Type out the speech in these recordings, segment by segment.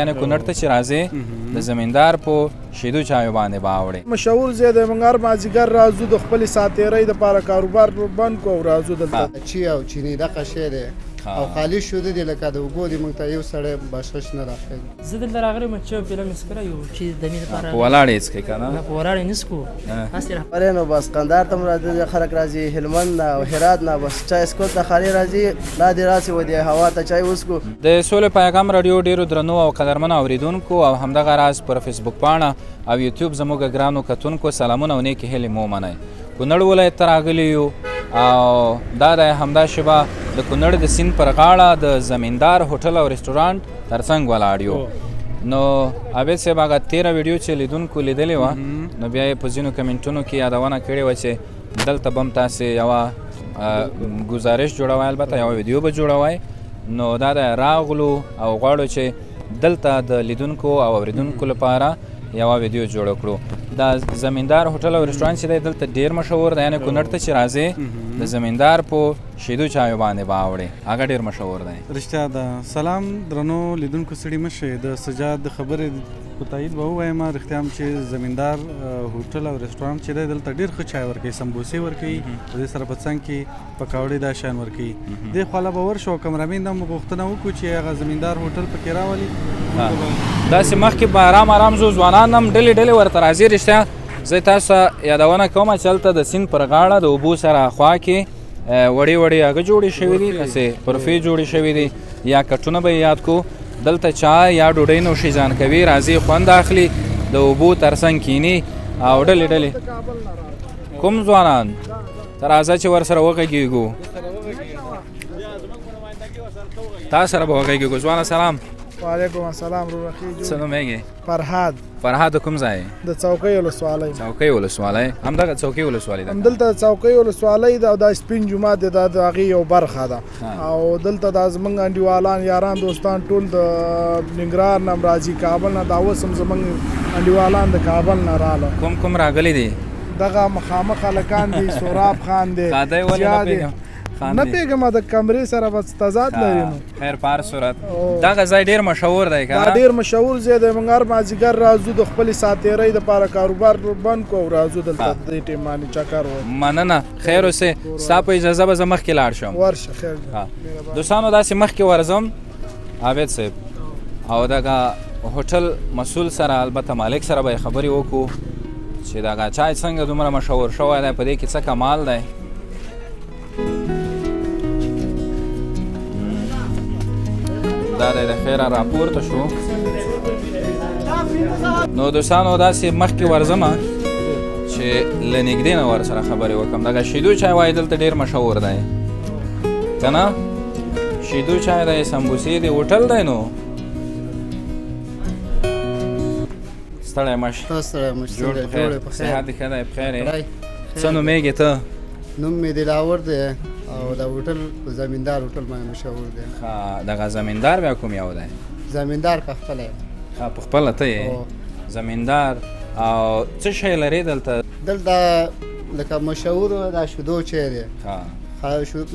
یعنی کونړ ته چې راځې د زمیندار په شیدو چایو باندې باوړې مشهور ځای دی موږ هر مازدیګر راځو د خپلې ساتیرۍ دپاره کاروبار بند کړو او راځو دلته چی او چینی دغه شی دی او خالي شوده دی لکه د اوبو دی موږ ته یو سړی بخشش نه راښیي زه دلته راغلی یم چې یو فلم سکره یو چې د مې لپاره په ولاړې یې څکې که نه په ولاړې نه څکو هسې پرې نو بس قندهار ته راځي خلک راځي هلمند نه او هرات نه بس چای اسکول ته خالي راځي لا دې راسي و دې هوا ته چای وسکو د سولې پیغام راډیو ډیرو درنو او قدرمنو اوریدونکو او همدغه راز پر فیسبوک پاڼه او یوټیوب زموږ ګرانو کتونکو سلامونه او نیکې هیلې مو ومنئ کونړ ولایت ته راغلي یو او دا د همدا شبه د کونړ د سیند پر غاړه د زمیندار هوټل او رستورانټ ترڅنګ ولاړ یو نو عابد صاحب هغه تیره ویډیو چې لیدونکو لیدلې وه نو بیا یې په ځینو کمنټونو کې یادونه کړې وه چې دلته به هم تاسې یوه ګزارش جوړوئ البته یوه ویډیو به جوړوئ نو دا د راغلو او غواړو چې دلته د لیدونکو او اوریدونکو لپاره یوه ویډیو جوړه کړو دا زمیندار هوټل او رستورانټ چې دی دلته ډېر مشهور دی یعنې کونړ ته چې راځې د زمیندار په شیدو چایو باندې باوړې هغه ډېر مشهور دی رښتیا ده. سلام درنو لیدونکو سړي مشه د سجاد د خبرې په تایید به ووایم رښتیا هم چې زمیندار هوټل او رستورانټ چې دی دلته ډېر ښه چای ورکوي سمبوسې ورکوي په دې سره په څنګ کې پکوړې دا شیان ورکوي دې خواله به ورشو کمرامین هم غوښتنه وکړو چې هغه زمیندار هوټل پکې راولي داسې مخکې به آرام زو ځوانان هم ډلې ورته راځي رښتیا زه تاسو یادونه کوم چې هلته د سیند پر غاړه د اوبو سره خوا کې وړې هغه جوړې شوي دي داسې پرفې جوړې شوي دي یا کټونه به یې یاد کو دلته چای یا ډوډۍ نوشي ځان کوي راځي خوند اخلي د اوبو ترڅنګ کینی او ډلې کوم ځوانان ته راځه چې ورسره وغږېږو تا سره به وغږېږو ځوانه سلام وعلیکم السلام رو رخیجو څه نومېږې فرهاد کوم ځای د څوکۍ ولسوالۍ همدغه څوکۍ ولسوالۍ ده همدلته څوکۍ ولسوالۍ ده او دا سپین جومات دی دا د هغې یو برخه ده او دلته دا زموږ انډیوالان یاران دوستان ټول د ننګرهار نه هم راځي کابل نه دا اوس هم زموږ انډیوالان د کابل نه راله کوم راغلي دي دغه مخامخ هلکان دي سوراب خان دی نه پیږم د کمرې سره بس تضاد لري نو خیر په هر صورت دغه ځای ډېر مشهور دی دا ډېر مشهور ځای دی موږ هر مازدیګر راځو د خپلې ساتیرۍ دپاره کاروبار بند کړو او راځو دلته دې ټیم باندې چکر مننه خیر اوسې ستا په اجازه به زه مخکې لاړ شم ورشه خیر دوستانو داسې مخکې ورځم عابد صاحب او دغه هوټل مسؤل سره البته مالک سره به یې خبرې وکړو چې دغه چای څنګه دومره مشهور شوی دی په دې کې څه کمال دی دا د خیره راپورته شو نو دوستانو داسې مخکې ورځمه چې له نږدې نه ورسره خبرې وکړم دغه شیدو چای وایي دلته ډېر مشهور دی که نه شیدو چای دی سمبوسې دی هوټل دی نو ستړی مشه جوړ په خیر صحت دې ښه دی په خیر یې څه نومېږې ته نوم مې دلاور دی او دا هوټل زمیندار هوټل باندې مشهور دی دغه زمیندار بیا کوم یو دی زمیندار په خپله په خپله ته یې زمیندار او څه شی لرې دلته لکه مشهور دا شیدو چای دی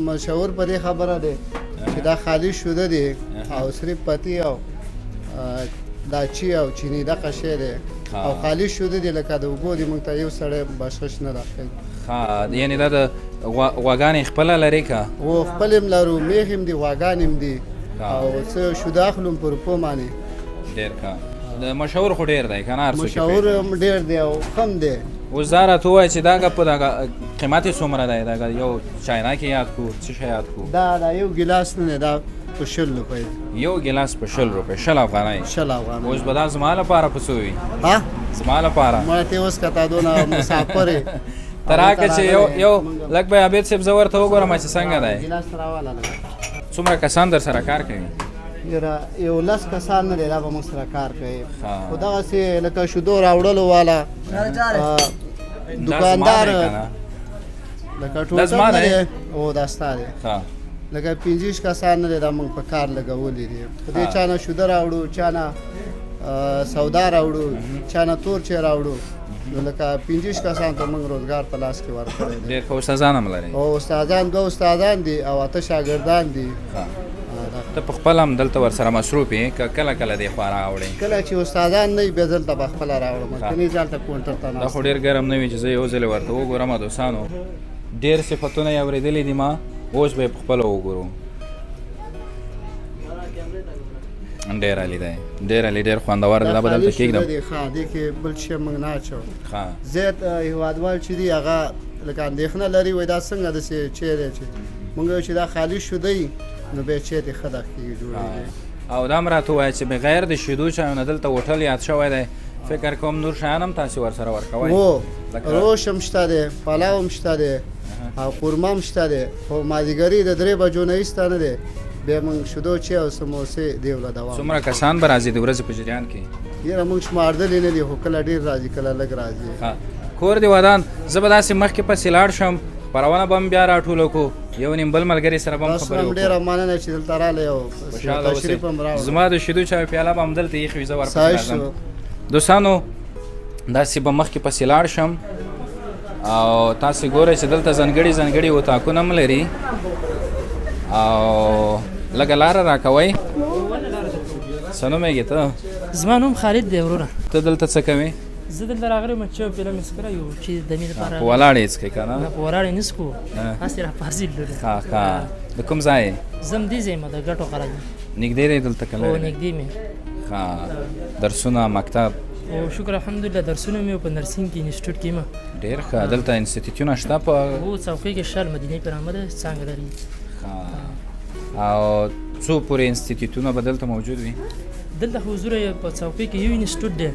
مشهور په دې خبره دی چې دا خالي شوده دی او صرف پتی او دا چی او چینی دغه شی دی او خالي شوده دی لکه د اوبو دی موږ ته یو سړی بخشش نه راښیي یعنې دا د غواګانې خپله لرې که و خپل هم لرو میخ هم دي غواګان هم دي او څه شوده اخلو په روپو باندې ډېر ښه د مشهور خو ډېر دی که نه مشهور هم ډېر دی او کم دی اوس دا راته ووایه چې دغه په دغه قیمت یې څومره دی دغه یو چاینا کې یاد کړو څه شی یاد کړو دا یو ګیلاس نه دی دا په 10 روپۍ یو ګیلاس په 10 روپۍ 10 افغانۍ 10 افغانۍ اوس به دا زما لپاره په څه وي زما لپاره ما ته اوس کته دونه مسافر یې ته راکړه چې یو لږ به عابد صاحب زه ورته وګورم چې څنګه دی ګیلاس راواله څومره کسان در سره کار کوي یو 10 کسان نه دی دا به موږ سره کار کوي خو دغسې لکه شیدو راوړلو والا دوکاندار لکه ټوټل نه دی او دا ستا دی لکه 50 کسان نه دی دا موږ په کار لګولي دي په دې چا نه شیده راوړو چا نه سودا راوړو چا نه تور چای راوړو لکه 50 کسان ته موږ روزګار په لاس کې ورکړی دی ډېر ښه استادان هم لرئ او استادان 2 استادان دي او 8 شاګردان دي ته په خپل هم دلته ورسره مصروف یې که کله کله دې خوا راوړې کله چې استادان نه وي بیا دلته به خپله راوړم کني زه هلته کونټر ته دا ناست خو ډېر ګرم نه وي چې زه یو ځلې ورته وګورم دوستانو ډېر صفتونه یې اورېدلي دي ما اوس به یې په خپله وګورو ډېر علي دی ډېر علي ډېر خوندور دی دا به دلته کېږدم دې کې بل شی موږ نه اچوو ښه زیات هېوادوال چې دي هغه لکه اندېښنه لري وایي دا څنګه داسې چی دی چې موږ وایو چې دا خالي شیدی نو بیا چی دی ښه دا کېږي جوړېږي او دا هم راته ووایه چې بغیر د شیدو چایو نه دلته هوټل یاد شوی دی فکر کوم نور شیان هم تاسې ورسره ورکوئ هو روش هم شته دی پلاو هم شته دی او قورمه هم شته دی خو مازدیګري د 3 بجو نه ایسته نه دی بیا موږ شیدو چای او سموسې دی وله دوام څومره کسان به راځي د ورځې په جریان کې یاره موږ شماردلې نه دي خو کله ډېر راځي کله لږ راځي کور دی ودان زه به داسې مخکې پسې لاړ شم خپرونه به هم بیا راټولو کړو یو نیم بل ملګري سره به هم خبرې وکړو ډېره مننه چې دلته راغلی او تشریف هم راوړ زما د شیدو چایو پیاله به هم دلته ایښې وي زه ورپسې راځم دوستانو داسې به مخکې پسې لاړ شم او تاسې ګورئ چې دلته ځانګړي اتاقونه هم لري او لږه لاره راکوئ څه نومېږې ته زما نوم خالد دی وروره ته دلته څه کوې زه دلته راغلی یم چې یو پیاله مې څښلی یو چې دمې لپاره په ولاړ یې څښې که نه نه په ولاړ یې نه څښو هسې را پارسي لري ښه ښه د کوم ځای یې زه هم دې ځای یم د ګټو خلک نږدې دی دلته که او لرې نږدې مې ښه درسونه مکتب او شکر الحمدلله درسونه مې په نرسنګ کې انسټیټیوټ کې یم ډېر ښه دلته انسټیټیوټونه شته په هو څوکۍ کې شل مدینې په نامه ده څانګه لري او څو پورې انسټیټیوټونه به دلته موجود وي دلته حضور په څوکۍ کې یو انسټیټیوټ دی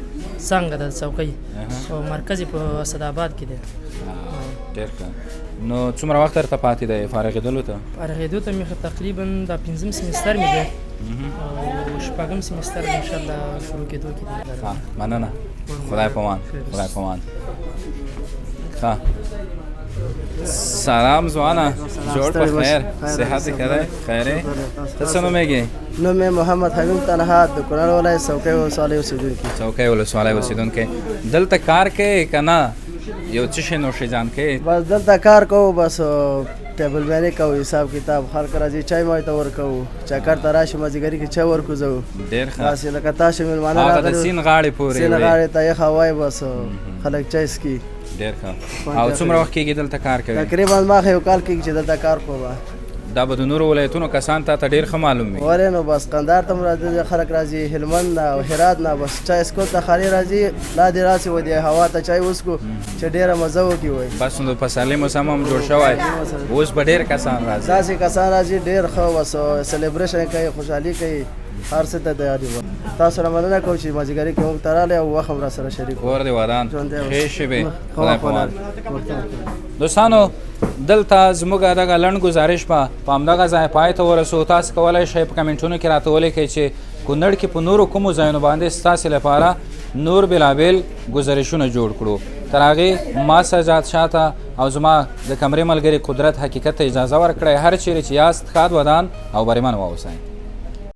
څانګه ده څوکۍ او مرکز یې په اسداباد کې دی ډېر ښه نو څومره وخت درته پاتې دی فارغېدلو ته فارغېدو ته مې تقریبا دا 5م سیمستر مې دی او 6م سیمستر انشاءالله شروع کېدو کې دی مننه خدای پامان خدای پامان ښه سلام ځوانه جوړ په خیر صحت دې ښه دی خیرې ته څه نومېږې نوم یې محمد حبیب طلحه د کونړ ولایت څوکۍ ولسوالۍ اوسېدونکی څوکۍ ولسوالۍ اوسېدونکی دلته کار کوې که نه یو څه شی نوشیجان کوې بس دلته کار کوو بس ټیبل بیانې کوو حساب کتاب خلک راځي چای مای ته ورکوو چکر ته راشي مازدیګري کې چای ورکوځو ډېر ښه داسې لکه تاسو مېلمانه هغه د راغلي سیند غاړې پورې سیند غاړې ته یخ هوا یې بس خلک چای څکي ډېر ښه او څومره وخت کېږي دلته کار کوې تقریبا ما یو کال کېږي چې دلته کار کوم دا به د نورو ولایتونو کسان ته ډېر ښه معلوم وي ولې نو بس قندهار ته هم راځي خلک راځي هلمند نه او هرات نه بس چای څکو ته خالي راځي لاندې راسي ودې هوا ته چای وڅکو چې ډېره مزه وکړي وایي بس نو پسرلی موسم هم جوړ شوی اوس به ډېر کسان راځي داسې کسان راځي ډېر ښه بس سلیبریشن کوي خوشحالي کوي هر څه ته تیار یو تاسو سره مننه کوم چې مازدیګري کې موږ ته راغلی او وخت هم راسره شریک کور دې ودان ښې شېبې خدای پامان دوستانو دلته زموږ دغه لنډ ګزارش به په همدغه ځای پای ته ورسو تاسو کولی شئ په کمنټونو کې راته ولیکئ چې کونړ کې په نورو کومو ځایونو باندې ستاسې لپاره نور بېلابېل ګزارشونه جوړ کړو تر هغې ما سجاد شاته او زما د کمرې ملګري قدرت حقیقت ته اجازه ورکړئ هر چیرې چې یاست ښاد ودان او بریمن واوسئ